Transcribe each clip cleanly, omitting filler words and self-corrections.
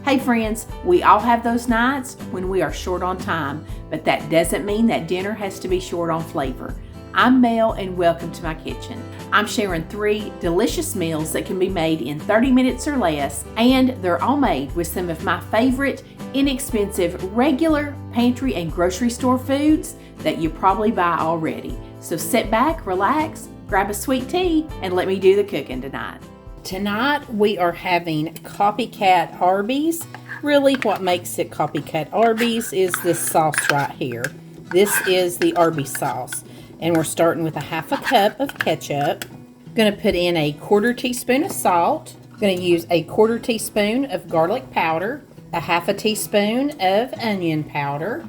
Hey friends, we all have those nights when we are short on time, but that doesn't mean that dinner has to be short on flavor. I'm Mel and welcome to my kitchen. I'm sharing 3 delicious meals that can be made in 30 minutes or less, and they're all made with some of my favorite, inexpensive, regular pantry and grocery store foods that you probably buy already. So sit back, relax, grab a sweet tea, and let me do the cooking tonight. Tonight we are having copycat Arby's. Really what makes it copycat Arby's is this sauce right here. This is the Arby's sauce. And we're starting with a 1/2 cup of ketchup. Going to put in a 1/4 teaspoon of salt. Going to use a 1/4 teaspoon of garlic powder, a 1/2 teaspoon of onion powder.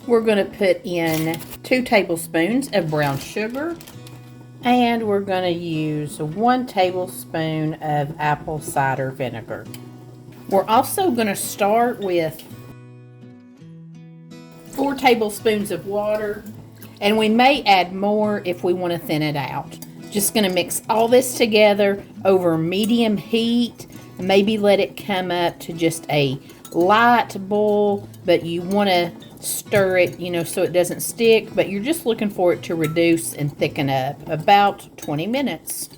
We're going to put in 2 tablespoons of brown sugar. And we're going to use 1 tablespoon of apple cider vinegar. We're also going to start with 4 tablespoons of water. And we may add more if we want to thin it out. Just going to mix all this together over medium heat. Maybe let it come up to just a light boil, but you want to stir it, so it doesn't stick. But you're just looking for it to reduce and thicken up about 20 minutes.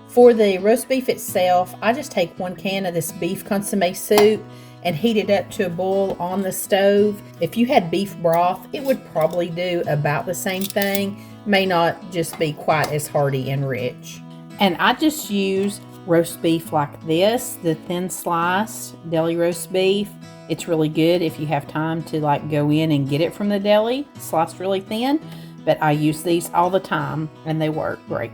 For the roast beef itself, I just take 1 can of this beef consomme soup and heat it up to a boil on the stove. If you had beef broth, it would probably do about the same thing. May not just be quite as hearty and rich. And I just use roast beef like this, the thin sliced deli roast beef. It's really good if you have time to go in and get it from the deli, sliced really thin. But I use these all the time and they work great.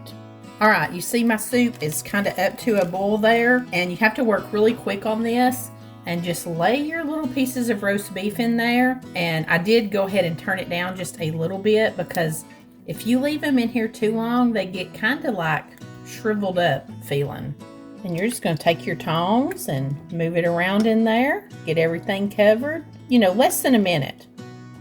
All right, you see my soup is kind of up to a boil there, and you have to work really quick on this and just lay your little pieces of roast beef in there. And I did go ahead and turn it down just a little bit because if you leave them in here too long, they get kind of shriveled up feeling. And you're just going to take your tongs and move it around in there, get everything covered, less than a minute.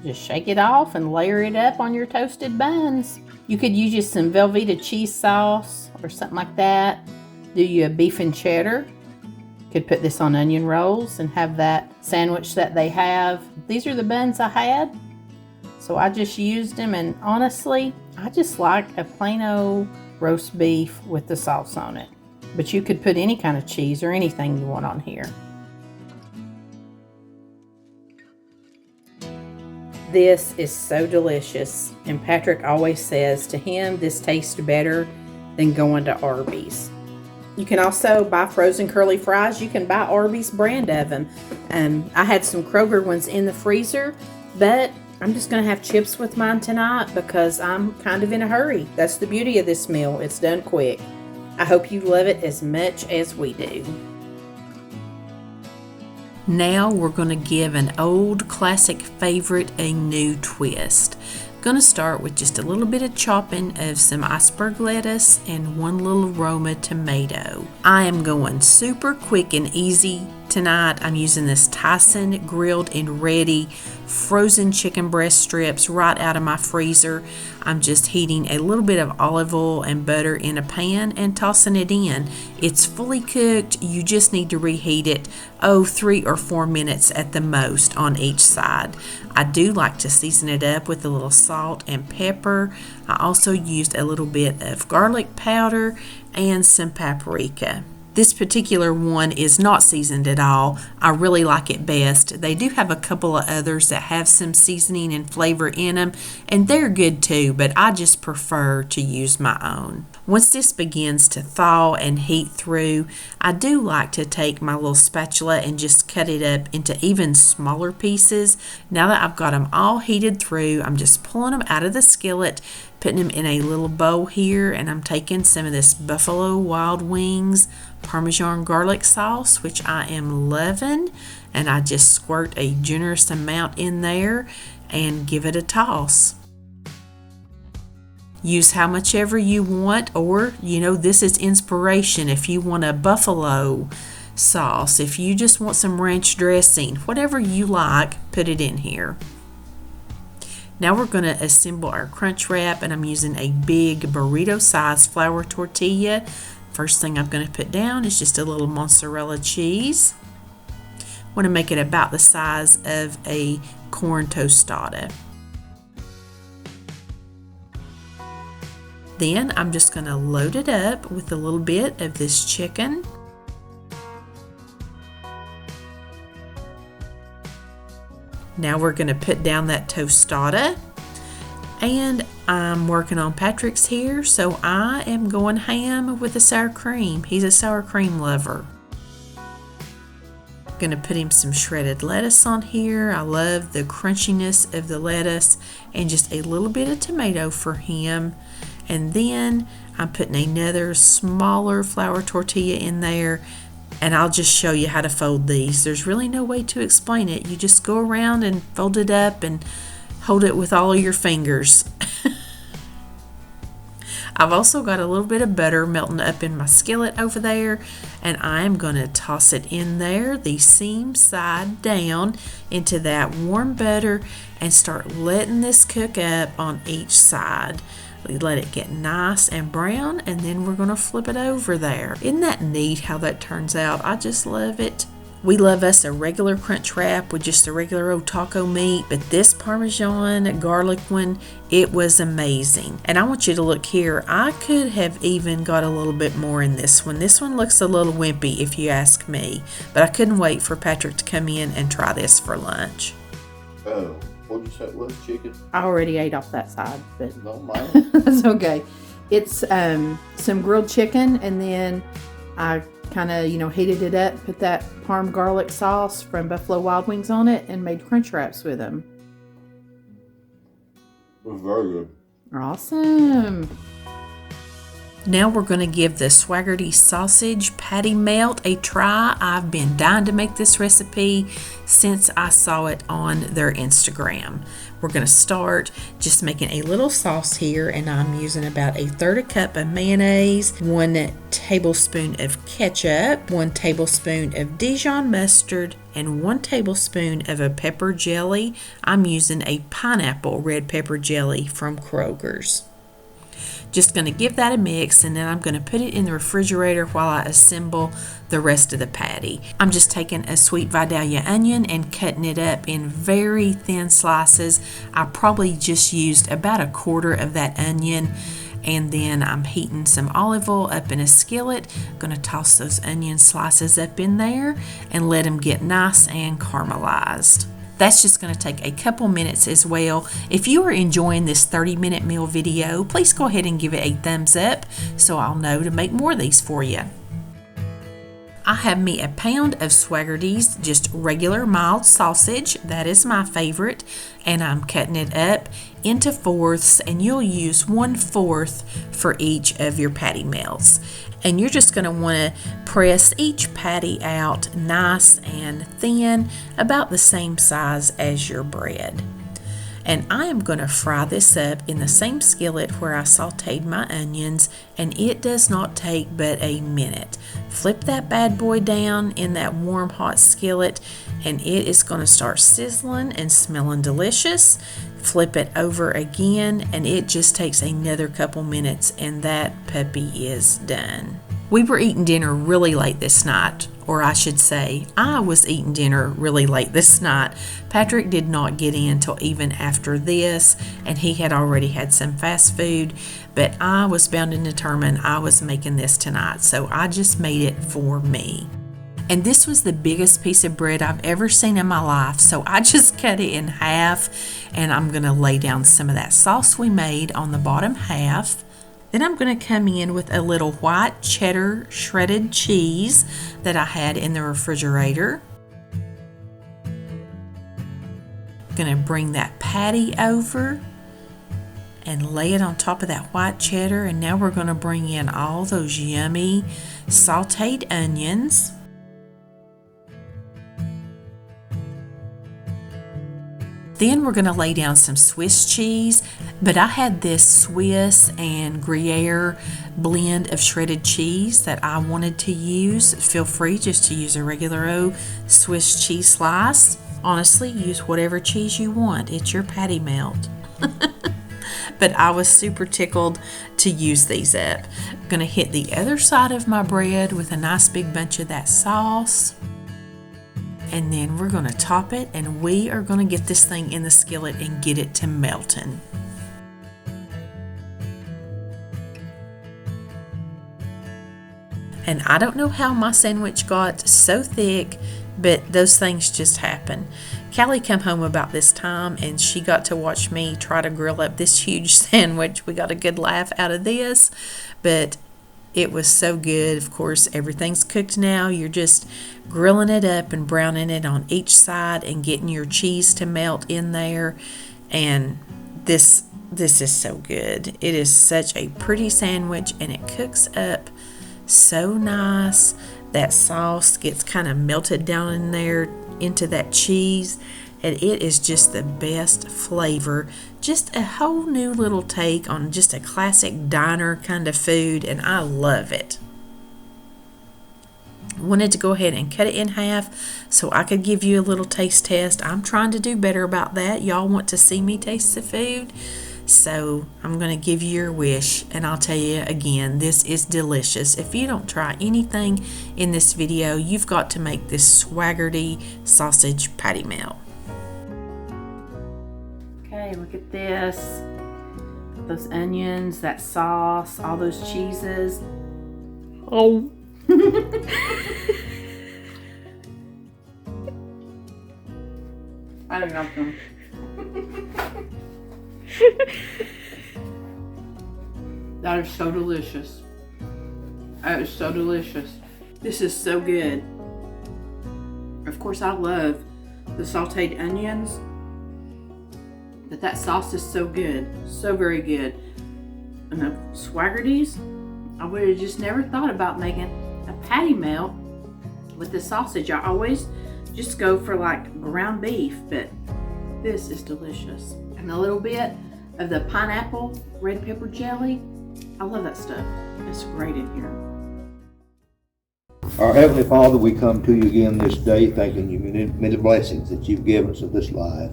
Just shake it off and layer it up on your toasted buns. You could use just some Velveeta cheese sauce or something like that. Do you a beef and cheddar? Could put this on onion rolls and have that sandwich that they have. These are the buns I had, so I just used them. And honestly, I just like a plain old roast beef with the sauce on it. But you could put any kind of cheese or anything you want on here. This is so delicious, and Patrick always says to him this tastes better than going to Arby's. You can also buy frozen curly fries. You can buy Arby's brand of them. I had some Kroger ones in the freezer, but I'm just going to have chips with mine tonight because I'm kind of in a hurry. That's the beauty of this meal. It's done quick. I hope you love it as much as we do. Now we're going to give an old classic favorite a new twist. I'm going to start with just a little bit of chopping of some iceberg lettuce and 1 little Roma tomato. I am going super quick and easy tonight. I'm using this Tyson grilled and ready frozen chicken breast strips right out of my freezer. I'm just heating a little bit of olive oil and butter in a pan and tossing it in. It's fully cooked. You just need to reheat it 3 or 4 minutes at the most on each side. I do like to season it up with a little salt and pepper. I also used a little bit of garlic powder and some paprika. This particular one is not seasoned at all. I really like it best. They do have a couple of others that have some seasoning and flavor in them, and they're good too, but I just prefer to use my own. Once this begins to thaw and heat through, I do like to take my little spatula and just cut it up into even smaller pieces. Now that I've got them all heated through, I'm just pulling them out of the skillet, putting them in a little bowl here, and I'm taking some of this Buffalo Wild Wings Parmesan garlic sauce, which I am loving, and I just squirt a generous amount in there and give it a toss. Use how much ever you want, or this is inspiration if you want a buffalo sauce, if you just want some ranch dressing, whatever you like, put it in here. Now we're going to assemble our crunch wrap, and I'm using a big burrito-sized flour tortilla. First thing I'm going to put down is just a little mozzarella cheese. I want to make it about the size of a corn tostada. Then I'm just going to load it up with a little bit of this chicken. Now we're going to put down that tostada, and I'm working on Patrick's here, so I am going ham with the sour cream. He's a sour cream lover. I'm going to put him some shredded lettuce on here. I love the crunchiness of the lettuce, and just a little bit of tomato for him. And then I'm putting another smaller flour tortilla in there. And I'll just show you how to fold these. There's really no way to explain it. You just go around and fold it up and hold it with all of your fingers. I've also got a little bit of butter melting up in my skillet over there, and I'm going to toss it in there, the seam side down, into that warm butter, and start letting this cook up on each side. Let it get nice and brown, and then we're going to flip it over there. Isn't that neat how that turns out? I just love it. We love us a regular crunch wrap with just a regular old taco meat, but this Parmesan garlic one, it was amazing. And I want you to look here. I could have even got a little bit more in this one. This one looks a little wimpy if you ask me, but I couldn't wait for Patrick to come in and try this for lunch. Oh. What did you say it was, chicken? I already ate off that side, but No, mine. that's okay. It's some grilled chicken, and then I kind of, heated it up, put that parm garlic sauce from Buffalo Wild Wings on it, and made crunch wraps with them. It was very good. Awesome. Now we're going to give the Swaggerty sausage patty melt a try. I've been dying to make this recipe since I saw it on their Instagram. We're going to start just making a little sauce here, and I'm using about 1/3 cup of mayonnaise, 1 tablespoon of ketchup, 1 tablespoon of Dijon mustard, and 1 tablespoon of a pepper jelly. I'm using a pineapple red pepper jelly from Kroger's. Just going to give that a mix, and then I'm going to put it in the refrigerator while I assemble the rest of the patty. I'm just taking a sweet Vidalia onion and cutting it up in very thin slices. I probably just used about 1/4 of that onion, and then I'm heating some olive oil up in a skillet. I'm going to toss those onion slices up in there and let them get nice and caramelized. That's just going to take a couple minutes as well. If you are enjoying this 30-minute meal video, please go ahead and give it a thumbs up so I'll know to make more of these for you. I have me a pound of Swaggerty's, just regular mild sausage. That is my favorite. And I'm cutting it up into fourths, and you'll use 1/4 for each of your patty melts. And you're just going to want to press each patty out nice and thin, about the same size as your bread. And I am going to fry this up in the same skillet where I sauteed my onions, and it does not take but a minute. Flip that bad boy down in that warm hot skillet, and it is going to start sizzling and smelling delicious. Flip it over again, and it just takes another couple minutes, and that puppy is done. We were eating dinner really late this night, or I should say, I was eating dinner really late this night. Patrick did not get in till even after this, and he had already had some fast food, but I was bound and determined I was making this tonight, so I just made it for me. And this was the biggest piece of bread I've ever seen in my life, so I just cut it in half, and I'm going to lay down some of that sauce we made on the bottom half. Then I'm going to come in with a little white cheddar shredded cheese that I had in the refrigerator. I'm going to bring that patty over and lay it on top of that white cheddar, and now we're going to bring in all those yummy sauteed onions. Then we're going to lay down some Swiss cheese, but I had this Swiss and Gruyere blend of shredded cheese that I wanted to use. Feel free just to use a regular old Swiss cheese slice. Honestly, use whatever cheese you want. It's your patty melt. But I was super tickled to use these up. I'm going to hit the other side of my bread with a nice big bunch of that sauce. And then we're going to top it, and we are going to get this thing in the skillet and get it to melting. And I don't know how my sandwich got so thick, but those things just happen. Callie come home about this time, and she got to watch me try to grill up this huge sandwich. We got a good laugh out of this, but it was so good. Of course, everything's cooked now. You're just grilling it up and browning it on each side and getting your cheese to melt in there. And this is so good. It is such a pretty sandwich, and it cooks up so nice. That sauce gets kind of melted down in there into that cheese, and it is just the best flavor. Just a whole new little take on just a classic diner kind of food, and I love it. Wanted to go ahead and cut it in half so I could give you a little taste test. I'm trying to do better about that. Y'all want to see me taste the food, so I'm going to give you your wish, and I'll tell you again, this is delicious. If you don't try anything in this video, you've got to make this swaggerty sausage patty melt. Okay, look at this. Those onions, that sauce, all those cheeses. Oh. I love them. That is so delicious. That is so delicious. This is so good. Of course, I love the sauteed onions, but that sauce is so good. So very good. And the swaggerties, I would have just never thought about making a patty melt with the sausage. I always just go for like ground beef, but this is delicious. And a little bit of the pineapple red pepper jelly. I love that stuff. It's great in here. Our Heavenly Father, we come to you again this day, thanking you many blessings that you've given us of this life.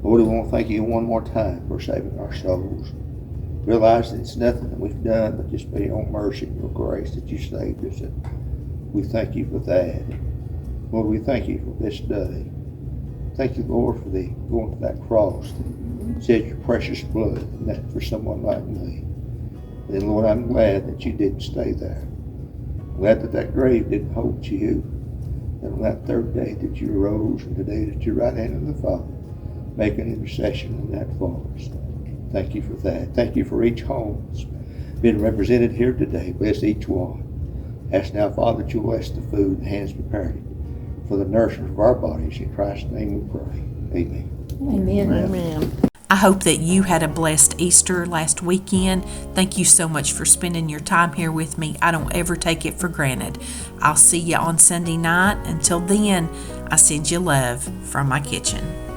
Lord, we want to thank you one more time for saving our souls. Realize that it's nothing that we've done, but just by your own mercy and your grace that you saved us. And we thank you for that. Lord, we thank you for this day. Thank you, Lord, for the going to that cross that shed your precious blood, and that for someone like me. And Lord, I'm glad that you didn't stay there. I'm glad that that grave didn't hold you. And on that third day that you arose, and today that you're right hand of the Father, making intercession in that for us. Thank you for that. Thank you for each home that's been represented here today. Bless each one. Ask now, Father, that you bless the food and hands prepared it for the nourishment of our bodies. In Christ's name we pray. Amen. Amen. Amen. I hope that you had a blessed Easter last weekend. Thank you so much for spending your time here with me. I don't ever take it for granted. I'll see you on Sunday night. Until then, I send you love from my kitchen.